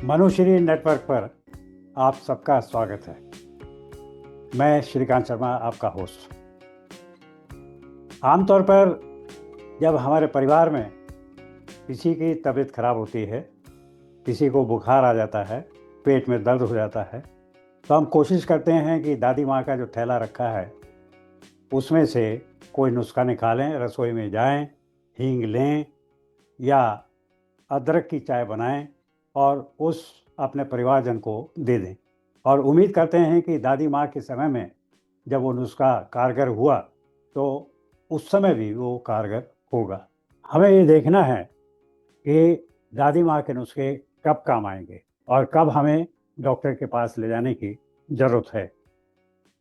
Manushree network पर आप सबका स्वागत है। मैं श्रीकांत शर्मा, आपका होस्ट। आमतौर पर जब हमारे परिवार में किसी की तबीयत खराब होती है, किसी को बुखार आ जाता है, पेट में दर्द हो जाता है, तो हम कोशिश करते हैं कि दादी माँ का जो थैला रखा है उसमें से कोई नुस्खा निकालें, रसोई में जाएं, हींग लें या अदरक की चाय बनाएं और उस अपने परिवारजन को दे दें, और उम्मीद करते हैं कि दादी माँ के समय में जब वो नुस्खा कारगर हुआ तो उस समय भी वो कारगर होगा। हमें ये देखना है कि दादी माँ के नुस्खे कब काम आएंगे और कब हमें डॉक्टर के पास ले जाने की ज़रूरत है।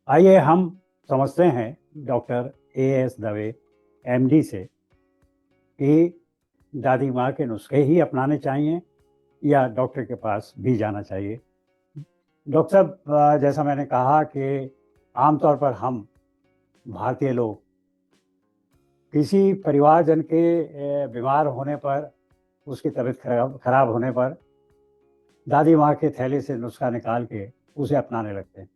आइए हम समझते हैं डॉक्टर A.S. दवे MD से कि दादी माँ के नुस्खे ही अपनाने चाहिए या डॉक्टर के पास भी जाना चाहिए। डॉक्टर साहब, जैसा मैंने कहा कि आमतौर पर हम भारतीय लोग किसी परिवारजन के बीमार होने पर, उसकी तबीयत खराब होने पर दादी माँ के थैले से नुस्खा निकाल के उसे अपनाने लगते हैं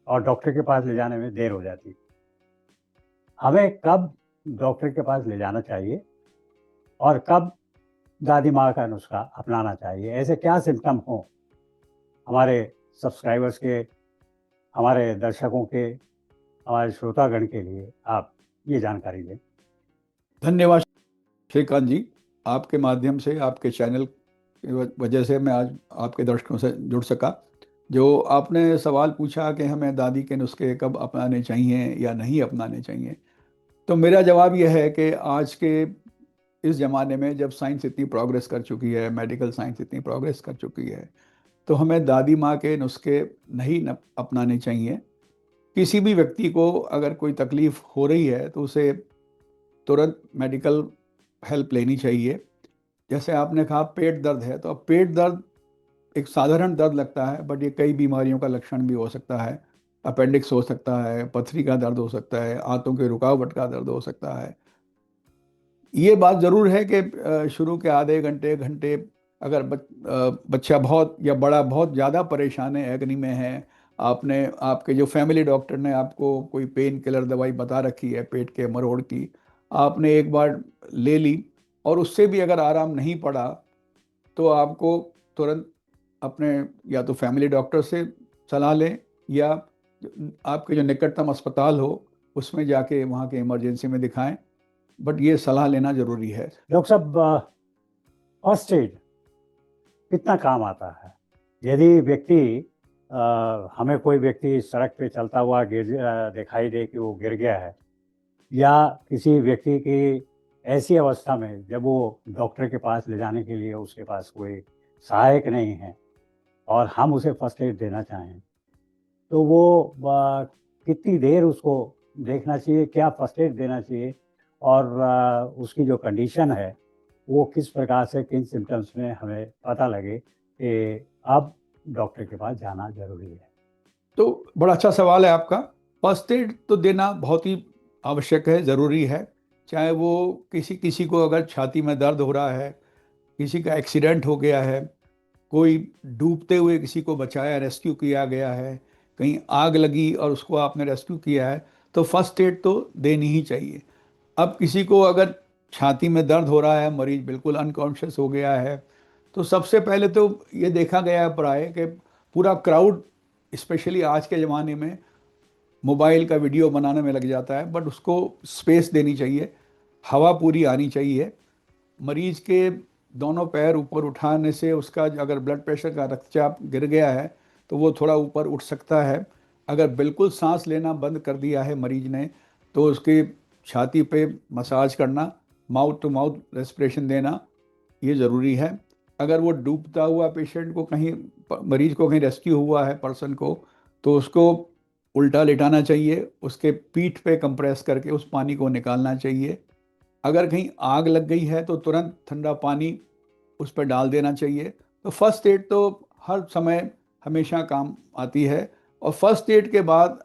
और डॉक्टर के पास ले जाने में देर हो जाती है। हमें कब डॉक्टर के पास ले जाना चाहिए और कब दादी माँ का नुस्खा अपनाना चाहिए? ऐसे क्या सिम्टम हों हमारे सब्सक्राइबर्स के, हमारे दर्शकों के, हमारे श्रोतागण के लिए आप ये जानकारी दें। धन्यवाद श्रीकांत जी। आपके माध्यम से, आपके चैनल की वजह से मैं आज आपके दर्शकों से जुड़ सका। जो आपने सवाल पूछा कि हमें दादी के नुस्खे कब अपनाने चाहिए या नहीं अपनाने चाहिए, तो मेरा जवाब यह है कि आज के इस ज़माने में जब साइंस इतनी प्रोग्रेस कर चुकी है, मेडिकल साइंस इतनी प्रोग्रेस कर चुकी है, तो हमें दादी माँ के नुस्खे नहीं अपनाने चाहिए। किसी भी व्यक्ति को अगर कोई तकलीफ़ हो रही है तो उसे तुरंत मेडिकल हेल्प लेनी चाहिए। जैसे आपने कहा पेट दर्द है, तो अब पेट दर्द एक साधारण दर्द लगता है, बट ये कई बीमारियों का लक्षण भी हो सकता है। अपेंडिक्स हो सकता है, पथरी का दर्द हो सकता है, आंतों के रुकावट का दर्द हो सकता है। ये बात ज़रूर है कि शुरू के आधे घंटे घंटे अगर बच्चा बहुत या बड़ा बहुत ज़्यादा परेशान है, एग्नी में है, आपने आपके जो फैमिली डॉक्टर ने आपको कोई पेन किलर दवाई बता रखी है पेट के मरोड़ की, आपने एक बार ले ली और उससे भी अगर आराम नहीं पड़ा, तो आपको तुरंत अपने या तो फैमिली डॉक्टर से सलाह लें या आपके जो निकटतम अस्पताल हो उसमें जाके वहाँ के इमरजेंसी में दिखाएं, बट ये सलाह लेना ज़रूरी है। डॉक्टर साहब, फर्स्ट एड कितना काम आता है? यदि हमें कोई व्यक्ति सड़क पे चलता हुआ दिखाई दे कि वो गिर गया है, या किसी व्यक्ति की ऐसी अवस्था में जब वो डॉक्टर के पास ले जाने के लिए उसके पास कोई सहायक नहीं है और हम उसे फर्स्ट एड देना चाहें, तो वो कितनी देर उसको देखना चाहिए, क्या फर्स्ट एड देना चाहिए, और उसकी जो कंडीशन है वो किस प्रकार से, किन सिम्टम्स में हमें पता लगे कि अब डॉक्टर के पास जाना ज़रूरी है? तो बड़ा अच्छा सवाल है आपका। फर्स्ट एड तो देना बहुत ही आवश्यक है, ज़रूरी है। चाहे वो किसी किसी को अगर छाती में दर्द हो रहा है, किसी का एक्सीडेंट हो गया है, कोई डूबते हुए किसी को बचाया, रेस्क्यू किया गया है, कहीं आग लगी और उसको आपने रेस्क्यू किया है, तो फर्स्ट एड तो देनी ही चाहिए। अब किसी को अगर छाती में दर्द हो रहा है, मरीज बिल्कुल अनकॉन्शियस हो गया है, तो सबसे पहले तो ये देखा गया है प्राय कि पूरा क्राउड, स्पेशली आज के ज़माने में, मोबाइल का वीडियो बनाने में लग जाता है, बट उसको स्पेस देनी चाहिए, हवा पूरी आनी चाहिए। मरीज के दोनों पैर ऊपर उठाने से उसका अगर ब्लड प्रेशर का रक्तचाप गिर गया है तो वो थोड़ा ऊपर उठ सकता है। अगर बिल्कुल सांस लेना बंद कर दिया है मरीज ने, तो उसकी छाती पे मसाज करना, माउथ टू माउथ रेस्पिरेशन देना, ये ज़रूरी है। अगर वो डूबता हुआ पेशेंट को कहीं, मरीज को कहीं रेस्क्यू हुआ है पर्सन को, तो उसको उल्टा लेटाना चाहिए, उसके पीठ पे कंप्रेस करके उस पानी को निकालना चाहिए। अगर कहीं आग लग गई है तो तुरंत ठंडा पानी उस पर डाल देना चाहिए। तो फर्स्ट एड तो हर समय हमेशा काम आती है। और फर्स्ट एड के बाद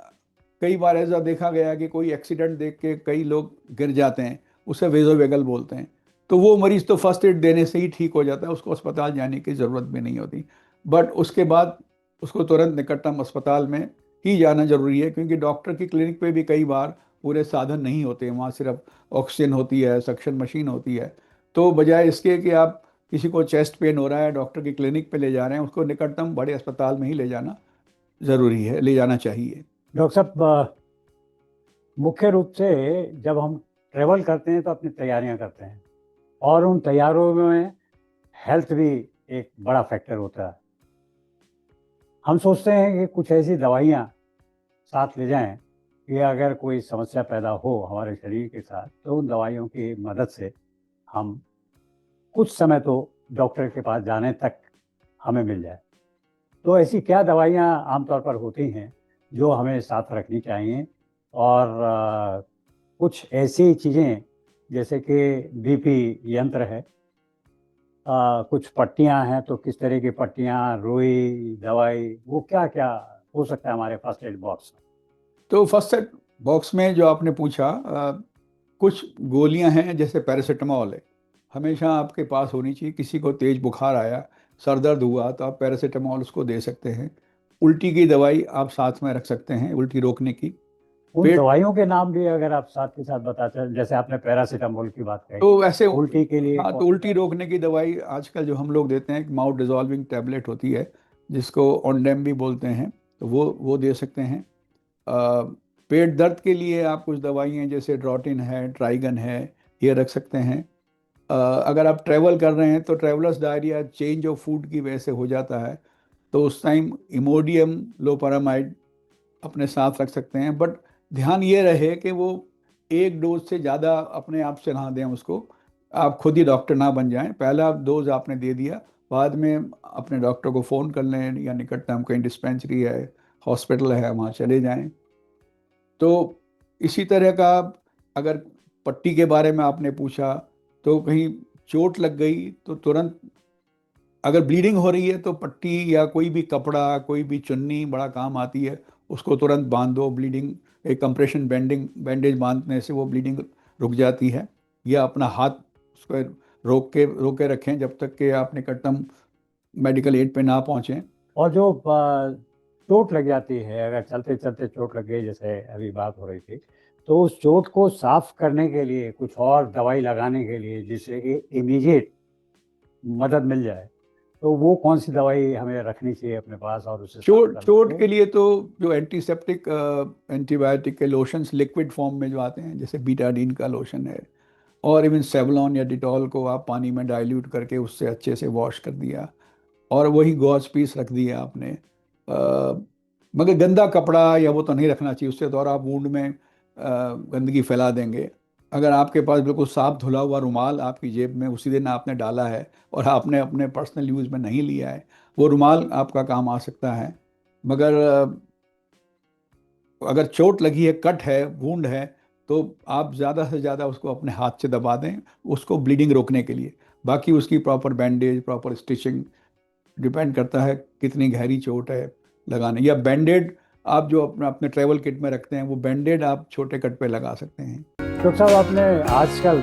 कई बार ऐसा देखा गया कि कोई एक्सीडेंट देख के कई लोग गिर जाते हैं, उसे वेजोवेगल बोलते हैं। तो वो मरीज तो फर्स्ट एड देने से ही ठीक हो जाता है, उसको अस्पताल जाने की ज़रूरत भी नहीं होती। बट उसके बाद उसको तुरंत निकटतम अस्पताल में ही जाना जरूरी है, क्योंकि डॉक्टर की क्लिनिक पे भी कई बार पूरे साधन नहीं होते, वहाँ सिर्फ ऑक्सीजन होती है, सक्शन मशीन होती है। तो बजाय इसके कि आप किसी को चेस्ट पेन हो रहा है डॉक्टर की क्लिनिक पे ले जा रहे हैं, उसको निकटतम बड़े अस्पताल में ही ले जाना ज़रूरी है, ले जाना चाहिए। डॉक्टर साहब, मुख्य रूप से जब हम ट्रेवल करते हैं तो अपनी तैयारियां करते हैं, और उन तैयारों में हेल्थ भी एक बड़ा फैक्टर होता है। हम सोचते हैं कि कुछ ऐसी दवाइयाँ साथ ले जाएं कि अगर कोई समस्या पैदा हो हमारे शरीर के साथ, तो उन दवाइयों की मदद से हम कुछ समय तो डॉक्टर के पास जाने तक हमें मिल जाए। तो ऐसी क्या दवाइयाँ आमतौर पर होती हैं जो हमें साथ रखनी चाहिए, और कुछ ऐसी चीज़ें जैसे कि बीपी यंत्र है, कुछ पट्टियाँ हैं, तो किस तरह की पट्टियाँ, रुई दवाई, वो क्या क्या हो सकता है हमारे फर्स्ट एड बॉक्स में? तो फर्स्ट एड बॉक्स में जो आपने पूछा, कुछ गोलियां हैं जैसे पैरासीटामॉल है, हमेशा आपके पास होनी चाहिए। किसी को तेज बुखार आया, सर दर्द हुआ, तो आप पैरासीटामॉल उसको दे सकते हैं। उल्टी की दवाई आप साथ में रख सकते हैं, उल्टी रोकने की। उन पेट, दवाइयों के नाम भी अगर आप साथ के साथ बताते हैं, जैसे आपने पैरासीटामोल की बात कही, तो वैसे, उल्टी के लिए हाँ, कौन तो सी उल्टी दवाई? रोकने की दवाई आजकल जो हम लोग देते हैं, एक माउथ डिजॉल्विंग टैबलेट होती है जिसको ऑनडेम भी बोलते हैं, तो वो दे सकते हैं। अ, पेट दर्द के लिए आप कुछ दवाइयाँ जैसे ड्रॉटिन है, ट्राइगन है, ये रख सकते हैं। अगर आप ट्रैवल कर रहे हैं तो travellers diarrhoea change of food की वजह से हो जाता है, तो उस टाइम इमोडियम लोपेरामाइड अपने साथ रख सकते हैं। बट ध्यान ये रहे कि वो एक डोज से ज़्यादा अपने आप से ना दें उसको, आप खुद ही डॉक्टर ना बन जाएं। पहला डोज आपने दे दिया, बाद में अपने डॉक्टर को फ़ोन कर लें, या निकटतम कहीं डिस्पेंसरी है, हॉस्पिटल है, वहाँ चले जाएं। तो इसी तरह का, अगर पट्टी के बारे में आपने पूछा, तो कहीं चोट लग गई तो तुरंत, अगर ब्लीडिंग हो रही है तो पट्टी या कोई भी कपड़ा, कोई भी चुन्नी बड़ा काम आती है, उसको तुरंत बांध दो। ब्लीडिंग, एक कंप्रेशन बैंडिंग बैंडेज बांधने से वो ब्लीडिंग रुक जाती है। या अपना हाथ उसको रोक के रखें जब तक कि आप निकटतम मेडिकल एड पे ना पहुंचें। और जो चोट लग जाती है, अगर चलते चलते चोट लग गई, जैसे अभी बात हो रही थी, तो उस चोट को साफ करने के लिए कुछ और दवाई लगाने के लिए, जिससे कि इमीडिएट मदद मिल जाए, तो वो कौन सी दवाई हमें रखनी चाहिए अपने पास और उसे साफ चोट करने चोट के के लिए? लिए तो जो एंटीसेप्टिक एंटीबायोटिक के लोशंस लिक्विड फॉर्म में जो आते हैं, जैसे बीटाडीन का लोशन है, और इवन सेवलॉन या डिटॉल को आप पानी में डाइल्यूट करके उससे अच्छे से वॉश कर दिया, और वही गॉज पीस रख दिया आपने। मगर गंदा कपड़ा या वो तो नहीं रखना चाहिए, उससे तो और आप वूंड में गंदगी फैला देंगे। अगर आपके पास बिल्कुल साफ धुला हुआ रुमाल आपकी जेब में उसी दिन आपने डाला है और आपने अपने पर्सनल यूज़ में नहीं लिया है, वो रुमाल आपका काम आ सकता है। मगर अगर चोट लगी है, कट है, वूंड है, तो आप ज़्यादा से ज़्यादा उसको अपने हाथ से दबा दें, उसको ब्लीडिंग रोकने के लिए। बाकी उसकी proper bandage, proper stitching depend करता है कितनी गहरी चोट है लगाने। या बैंडेड आप जो अपना अपने ट्रैवल किट में रखते हैं, वो बैंडेड आप छोटे कट पे लगा सकते हैं। डॉक्टर साहब, आपने आजकल